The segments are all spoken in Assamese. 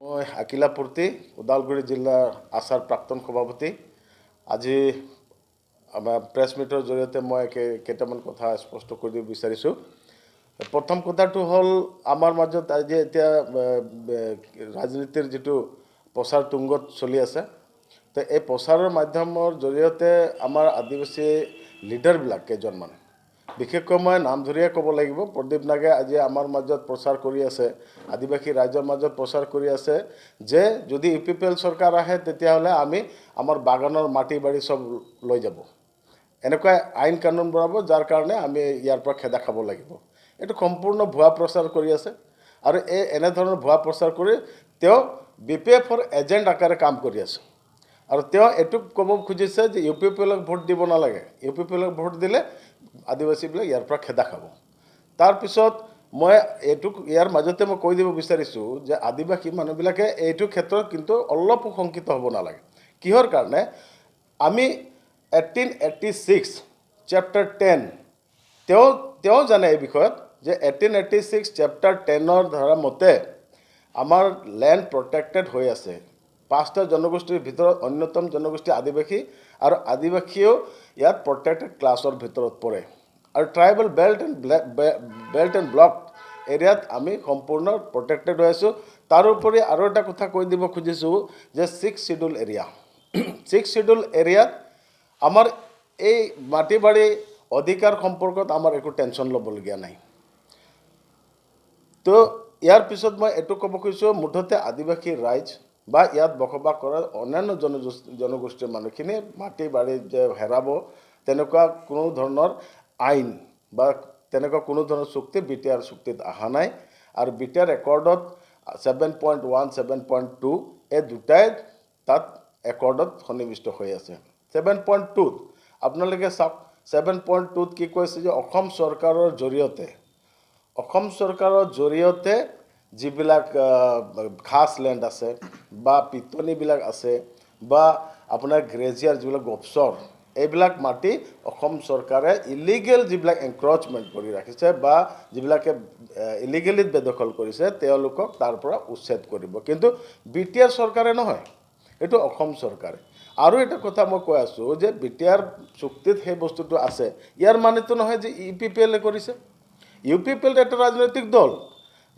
মই আকিলাপূৰ্তি ওদালগুৰি জিলাৰ আছাৰ প্ৰাক্তন সভাপতি। আজি আমাৰ প্ৰেছ মিটৰ জৰিয়তে মই কেইটামান কথা স্পষ্ট কৰিব বিচাৰিছোঁ। প্ৰথম কথাটো হ'ল আমাৰ মাজত আজি এতিয়া ৰাজনীতিৰ যিটো প্ৰচাৰ তুংগত চলি আছে, তো এই প্ৰচাৰৰ মাধ্যমৰ জৰিয়তে আমাৰ আদিবাসী লিডাৰবিলাক কেইজনমান, বিশেষকৈ মই নাম ধৰিয়ে ক'ব লাগিব, প্ৰদীপ নাগে আজি আমাৰ মাজত প্ৰচাৰ কৰি আছে, আদিবাসী ৰাইজৰ মাজত প্ৰচাৰ কৰি আছে যে যদি UPPL চৰকাৰ আহে তেতিয়াহ'লে আমি আমাৰ বাগানৰ মাটি বাৰী চব লৈ যাব, এনেকুৱা আইন কানুন বনাব যাৰ কাৰণে আমি ইয়াৰ পৰা খেদা খাব লাগিব। এইটো সম্পূৰ্ণ ভুৱা প্ৰচাৰ কৰি আছে আৰু এনেধৰণৰ ভুৱা প্ৰচাৰ কৰি তেওঁ BPFৰ এজেণ্ট আকাৰে কাম কৰি আছে। আৰু তেওঁ এইটো ক'ব খুজিছে যে UPPLক ভোট দিব নালাগে, UPPLক ভোট দিলে আদিবাসীবিলাক ইয়াৰ পৰা খেদা খাব। তাৰপিছত মই ইয়াৰ মাজতে মই কৈ দিব বিচাৰিছোঁ যে আদিবাসী মানুহবিলাকে এইটো ক্ষেত্ৰত কিন্তু অলপো শংকিত হ'ব নালাগে। কিহৰ কাৰণে? আমি 1886 চেপ্টাৰ 10 তেওঁ জানে এই বিষয়ত যে 1886 চেপ্টাৰ 10ৰ ধাৰা মতে আমাৰ লেণ্ড প্ৰটেক্টেড হৈ আছে। 5টা জনগোষ্ঠীৰ ভিতৰত অন্যতম জনগোষ্ঠী আদিবাসী, আৰু আদিবাসীও ইয়াত প্ৰটেক্টেড ক্লাছৰ ভিতৰত পৰে। আৰু ট্ৰাইবেল বেল্ট এণ্ড ব্লক এৰিয়াত আমি সম্পূৰ্ণ প্ৰটেক্টেড হৈ আছোঁ। তাৰোপৰি আৰু এটা কথা কৈ দিব খুজিছোঁ যে 6th schedule area 6th schedule এৰিয়াত আমাৰ এই মাটি বাৰী অধিকাৰ সম্পৰ্কত আমাৰ একো টেনশ্যন ল'বলগীয়া নাই। তো ইয়াৰ পিছত মই এইটো ক'ব খুজিছোঁ, মুঠতে আদিবাসী ৰাইজ বা ইয়াত বসবাস কৰা অন্যান্য জনগোষ্ঠীৰ মানুহখিনি মাটি বাৰী যে হেৰাব তেনেকুৱা কোনো ধৰণৰ আইন বা তেনেকুৱা কোনো ধৰণৰ চুক্তি BTR চুক্তিত অহা নাই। আৰু BTR একৰ্ডত 7.1 7.2 এই দুটাই তাত একৰ্ডত সন্নিৱিষ্ট হৈ আছে। 7.2ত আপোনালোকে চাওক, 7.2ত কি কৈছে যে অসম চৰকাৰৰ জৰিয়তে যিবিলাক খাছ লেণ্ড আছে বা পিটনিবিলাক আছে বা আপোনাৰ গ্ৰেজিয়াৰ যিবিলাক গপচৰ, এইবিলাক মাটি অসম চৰকাৰে ইলিগেল যিবিলাক এনক্ৰচমেণ্ট কৰি ৰাখিছে বা যিবিলাকে ইলিগেলি বেদখল কৰিছে তেওঁলোকক তাৰ পৰা উচ্ছেদ কৰিব। কিন্তু BTR চৰকাৰে নহয়, এইটো অসম চৰকাৰে। আৰু এটা কথা মই কৈ আছোঁ যে BTR চুক্তিত সেই বস্তুটো আছে, ইয়াৰ মানেতো নহয় যে UPPLে কৰিছে। UPPL এটা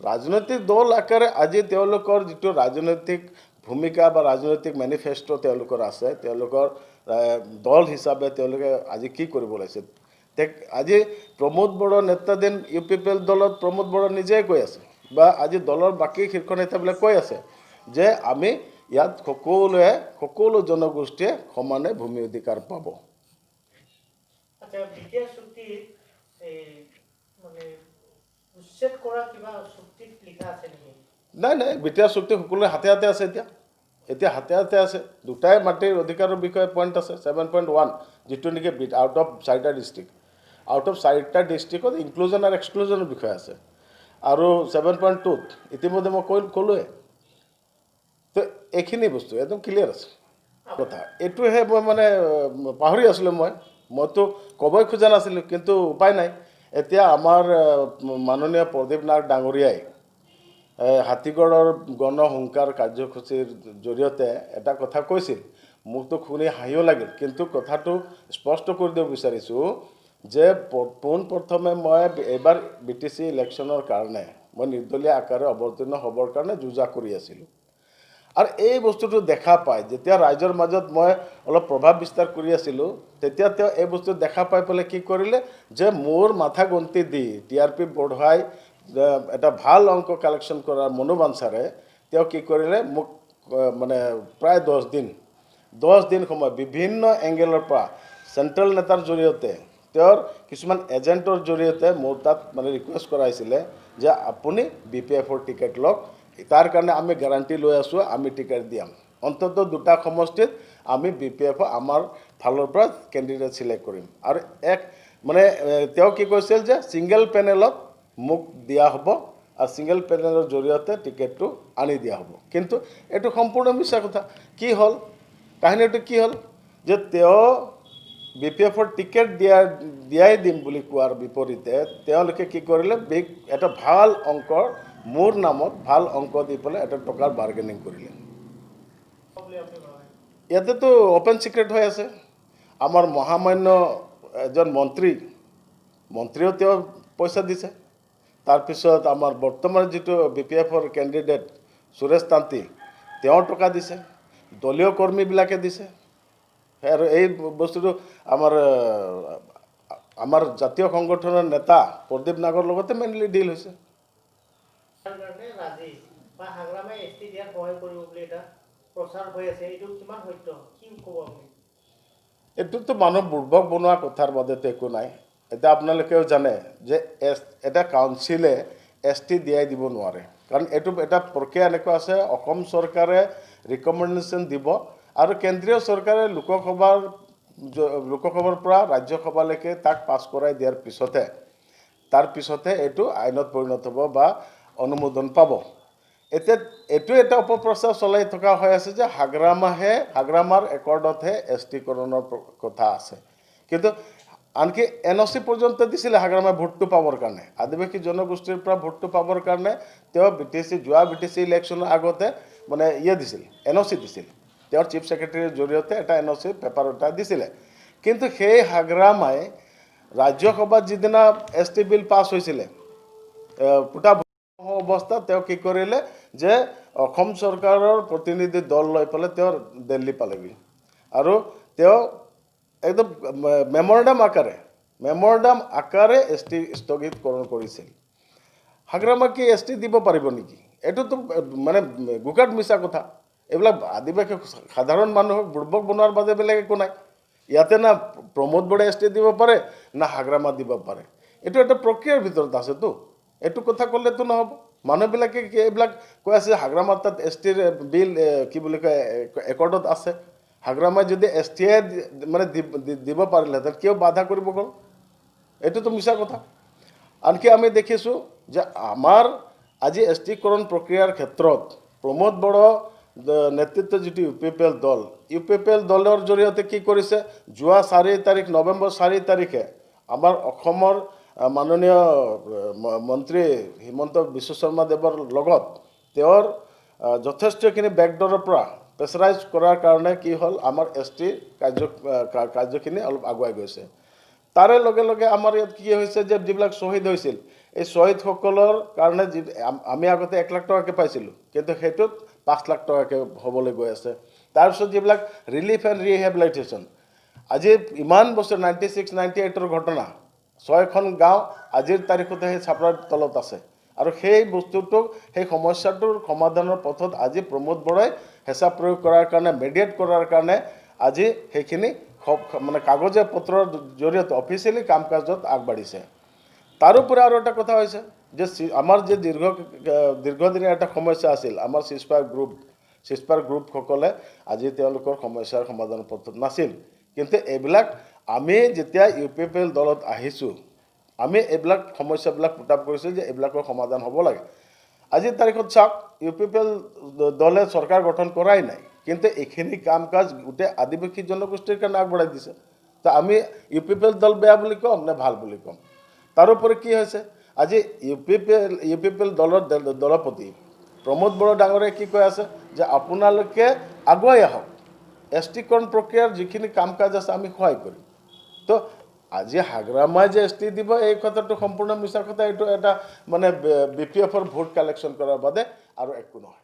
ৰাজনৈতিক দল আকাৰে আজি তেওঁলোকৰ যিটো ৰাজনৈতিক ভূমিকা বা ৰাজনৈতিক মেনিফেষ্টো তেওঁলোকৰ আছে, তেওঁলোকৰ দল হিচাপে তেওঁলোকে আজি কি কৰিব লাগিছে। আজি প্ৰমোদ বড়ো নেতৃত্বাধীন UPPL দলত প্ৰমোদ বড়ো নিজেই কৈ আছে বা আজি দলৰ বাকী শীৰ্ষ নেতাবিলাক কৈ আছে যে আমি ইয়াত সকলো জনগোষ্ঠীয়ে সমানে ভূমি অধিকাৰ পাব। নাই, BTR চুক্তি সকলোৰে হাতে হাতে আছে। এতিয়া হাতে আছে। দুটাই মাটিৰ অধিকাৰৰ বিষয়ে পইণ্ট আছে। 7.1 যিটো নেকি আউট অফ 4টা ডিষ্ট্ৰিক্টত ইনক্লুজন আৰু এক্সক্লুজনৰ বিষয়ে আছে। আৰু 7.2ত ইতিমধ্যে মই ক'লোৱে। তো এইখিনি বস্তু একদম ক্লিয়াৰ আছে কথা। এইটোহে মই মানে পাহৰি আছিলোঁ, মইতো ক'বই খোজা নাছিলোঁ, কিন্তু উপায় নাই। এতিয়া আমাৰ মাননীয় প্ৰদীপ নাগ ডাঙৰীয়াই হাতীগড়ৰ গণহংকাৰ কাৰ্যসূচীৰ জৰিয়তে এটা কথা কৈছিল, মোকতো শুনি হাঁহিও লাগিল, কিন্তু কথাটো স্পষ্ট কৰি দিব বিচাৰিছোঁ যে পোনপ্ৰথমে মই এইবাৰ BTC ইলেকশ্যনৰ কাৰণে মই নিৰ্দলীয় আকাৰে অৱতীৰ্ণ হ'বৰ কাৰণে যুঁজা কৰি আছিলোঁ। আৰু এই বস্তুটো দেখা পায় যেতিয়া ৰাইজৰ মাজত মই অলপ প্ৰভাৱ বিস্তাৰ কৰি আছিলোঁ, তেতিয়া তেওঁ এই বস্তু দেখা পাই পেলাই কি কৰিলে যে মোৰ মাথা গন্তি দি TRP বঢ়াই এটা ভাল অংক কালেকশ্যন কৰাৰ মনোবাঞ্ছাৰে তেওঁ কি কৰিলে, মোক মানে প্ৰায় 10 দিন সময় বিভিন্ন এংগেলৰ পৰা চেণ্ট্ৰেল নেতাৰ জৰিয়তে তেওঁৰ কিছুমান এজেণ্টৰ জৰিয়তে মোৰ তাত মানে ৰিকুৱেষ্ট কৰাইছিলে যে আপুনি BPFৰ টিকেট লওক, তাৰ কাৰণে আমি গেৰাণ্টি লৈ আছোঁ, আমি টিকেট দিয়াম। অন্ততঃ 2টা সমষ্টিত আমি BPF আমাৰ ফালৰ পৰা কেণ্ডিডেট ছিলেক্ট কৰিম। আৰু মানে তেওঁ কি কৈছিল যে ছিংগল পেনেলত মোক দিয়া হ'ব আৰু ছিংগল পেনেলৰ জৰিয়তে টিকেটটো আনি দিয়া হ'ব। কিন্তু এইটো সম্পূৰ্ণ মিছা কথা। কি হ'ল কাহিনীটো কি হ'ল যে তেওঁ BPFৰ টিকেট দিয়াই দিম বুলি কোৱাৰ বিপৰীতে তেওঁলোকে কি কৰিলে এটা ভাল অংকৰ মোৰ নামত ভাল অংক দি পেলাই এটা টকাৰ বাৰ্গেনিং কৰিলে। ইয়াতেতো অপেন চিক্ৰেট হৈ আছে। আমাৰ মহামান্য এজন মন্ত্ৰীও তেওঁ পইচা দিছে। তাৰপিছত আমাৰ বৰ্তমান যিটো BPF কেণ্ডিডেট সুৰেশ তান্তি তেওঁৰ টকা দিছে, দলীয় কৰ্মীবিলাকে দিছে। আৰু এই বস্তুটো আমাৰ জাতীয় সংগঠনৰ নেতা প্ৰদীপ নাগৰ লগতে মেইনলি ডিল হৈছে। এইটোতো মানুহ বুৰ্বক বনোৱা কথাৰ বাদেতো একো নাই। এতিয়া আপোনালোকেও জানে যে এটা কাউন্সিলে ST দিয়াই দিব নোৱাৰে, কাৰণ এইটো এটা প্ৰক্ৰিয়া এনেকুৱা আছে। অসম চৰকাৰে ৰিকমেণ্ডেশ্যন দিব আৰু কেন্দ্ৰীয় চৰকাৰে লোকসভাৰ পৰা ৰাজ্যসভালৈকে তাক পাছ কৰাই দিয়াৰ পিছতহে তাৰ পিছতহে এইটো আইনত পৰিণত হ'ব বা অনুমোদন পাব। এতিয়া এইটো এটা অপপ্ৰচাৰ চলাই থকা হৈ আছে যে হাগ্ৰামাৰ একৰ্ডতহে ST-কৰণৰ কথা আছে, কিন্তু আনকি NOC পৰ্যন্ত দিছিলে হাগ্ৰামাৰ ভোটটো পাবৰ কাৰণে। আদিবাসী জনগোষ্ঠীৰ পৰা ভোটটো পাবৰ কাৰণে তেওঁ যোৱা BTC ইলেকশ্যনৰ আগতে মানে দিছিল, NOC দিছিল। তেওঁৰ চিফ ছেক্ৰেটাৰীৰ জৰিয়তে এটা NOC পেপাৰ এটা দিছিলে। কিন্তু সেই হাগ্ৰামাই ৰাজ্যসভাত যিদিনা ST বিল পাছ হৈছিলে, পুতা অৱস্থাত তেওঁ কি কৰিলে যে অসম চৰকাৰৰ প্ৰতিনিধি দল লৈ পেলাই তেওঁ দিল্লী পালেগৈ আৰু তেওঁ একদম মেমৰেণ্ডাম আকাৰে ST স্থগিতকৰণ কৰিছিল। হাগ্ৰামাক কি ST দিব পাৰিব নেকি? এইটোতো মানে গোকাট মিছা কথা। এইবিলাক আদিবাসী সাধাৰণ মানুহক বুৰ্বক বনোৱাৰ বাদে বেলেগ একো নাই। ইয়াতে না প্ৰমোদ বৰে ST দিব পাৰে, না হাগ্ৰামা দিব পাৰে। এইটো এটা প্ৰক্ৰিয়াৰ ভিতৰত আছেতো। এইটো কথা ক'লেতো নহ'ব। মানুহবিলাকে এইবিলাক কৈ আছে হাগ্ৰামাৰ তাত STৰ বিল কি বুলি কয় একৰ্ডত আছে। হাগ্ৰামাই যদি STয়ে মানে দিব পাৰিলেহেঁতেন, কিয় বাধা কৰিব গ'ল? এইটোতো মিছা কথা। আনকি আমি দেখিছোঁ যে আমাৰ আজি ST-কৰণ প্ৰক্ৰিয়াৰ ক্ষেত্ৰত প্ৰমোদ বড়ো নেতৃত্বত যিটো UPPL দলৰ জৰিয়তে কি কৰিছে, যোৱা নৱেম্বৰ 4 তাৰিখে আমাৰ অসমৰ মাননীয় মন্ত্ৰী হিমন্ত বিশ্ব শৰ্মা দেৱৰ লগত তেওঁৰ যথেষ্টখিনি বেকডৰৰ পৰা প্ৰেছাৰাইজ কৰাৰ কাৰণে কি হ'ল, আমাৰ ST কাৰ্যখিনি অলপ আগুৱাই গৈছে। তাৰে লগে লগে আমাৰ ইয়াত কি হৈছে যে যিবিলাক শ্বহীদ হৈছিল, এই শ্বহীদসকলৰ কাৰণে আমি আগতে 1 লাখ টকাকৈ পাইছিলোঁ, কিন্তু সেইটোত 5 লাখ টকাকৈ হ'বলৈ গৈ আছে। তাৰপিছত যিবিলাক ৰিলিফ এণ্ড ৰিহেবিলিটেশ্যন, আজি ইমান বছৰ 96-98ৰ ঘটনা, 6খন গাঁও আজিৰ তাৰিখতে সেই চাপৰাৰ তলত আছে। আৰু সেই সমস্যাটোৰ সমাধানৰ পথত আজি প্ৰমোদ বড়োই হেঁচা প্ৰয়োগ কৰাৰ কাৰণে, মেডিয়েট কৰাৰ কাৰণে আজি সেইখিনি মানে কাগজে পত্ৰৰ জৰিয়তে অফিচিয়েলি কাম কাজত আগবাঢ়িছে। তাৰোপৰি আৰু এটা কথা হৈছে যে আমাৰ যে দীৰ্ঘদিনীয়া এটা সমস্যা আছিল, আমাৰ চিজপাৰ গ্ৰুপসকলে আজি তেওঁলোকৰ সমস্যাৰ সমাধানৰ পথত নাছিল। কিন্তু এইবিলাক আমি যেতিয়া UPPL দলত আহিছোঁ, আমি এইবিলাক সমস্যাবিলাক পুট আপ কৰিছোঁ যে এইবিলাকৰ সমাধান হ'ব লাগে। আজিৰ তাৰিখত চাওক, UPPL দলে চৰকাৰ গঠন কৰাই নাই, কিন্তু এইখিনি কাম কাজ গোটেই আদিবাসী জনগোষ্ঠীৰ কাৰণে আগবঢ়াই দিছে। তো আমি UPPL দল বেয়া বুলি ক'ম নে ভাল বুলি ক'ম? তাৰোপৰি কি হৈছে, আজি UPPL দলৰ দলপতি প্ৰমোদ বড়ো ডাঙৰে কি কৈ আছে যে আপোনালোকে আগুৱাই আহক, ST-কৰণ প্ৰক্ৰিয়াৰ যিখিনি কাম কাজ আছে আমি সহায় কৰিম। তো আজি হাগ্ৰামাই যে ST দিব, এই কথাটো সম্পূৰ্ণ মিছা কথা। এইটো এটা মানে BPF ভোট কালেকশ্যন কৰাৰ বাদে আৰু একো নহয়।